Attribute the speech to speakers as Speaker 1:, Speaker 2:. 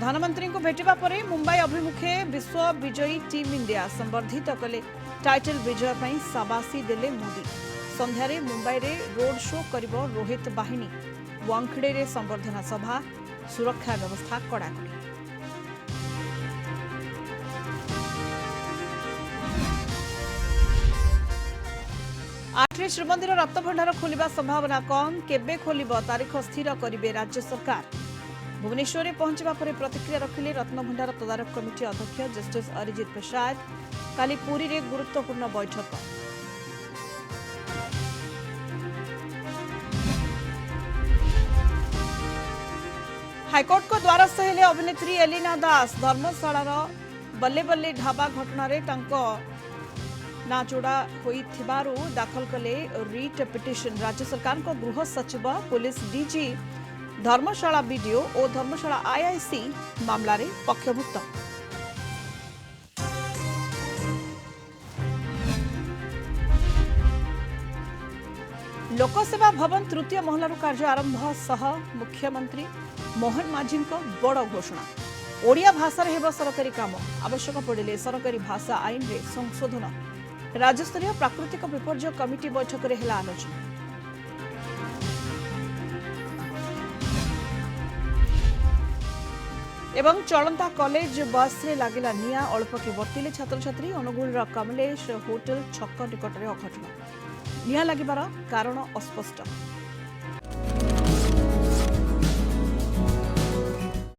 Speaker 1: प्रधानमंत्री को भेटिबा परे मुंबई अभिमुखे विश्व विजयी टीम इंडिया संबर्धित कले टाइटल विजय पर शाबाशी देले मोदी। संध्यारे मुंबई रे रोड शो करिबो रोहित बाहिनी। वांखड़े रे संबर्धना सभा, सुरक्षा व्यवस्था कड़ाकड़ी। आठरे श्रीमंदिर रत्नभंडार खोलिबा संभावना कम। केबे खोलिबो तारीख स्थिर करिबे राज्य सरकार। भुवनेश्वर में पहुंचवा पर प्रतिक्रिया रखिले रत्नभंडार तदारख कमिटी अध्यक्ष जस्टिस अरिजित प्रसाद। काली पुरी रे गुरुत्वपूर्ण बैठक। हाईकोर्ट को द्वारस्थ हेले अभिनेत्री एलिना दास। धर्मशालार बल्ले बल्ले ढाबा घटना रे तांको ना जोड़ा होइथिबारु दाखल कले रिट पिटिशन। राज्य सरकार को गृह सचिव, पुलिस डीजी, धर्मशाला बीडीओ और धर्मशाला आईआईसी मामला रे पक्षभुक्त। लोकसेवा भवन तृतीय महलार कार्य आरंभ सह मुख्यमंत्री मोहन माझी बड़ घोषणा। ओडिया भाषा हेब सरकारी काम। आवश्यक पड़े सरकारी भाषा आईन रे संशोधन। राज्यस्तरीय प्राकृतिक विपर्यय कमिटी बैठक रे हेला आलोचना। एवं चलंता कॉलेज बस रे लागिला निया। अल्प के बर्तिले छात्र छात्री। अनुगुल कमलेश होटल छक निकट में अघटन। निया लागिबार कारण अस्पष्ट।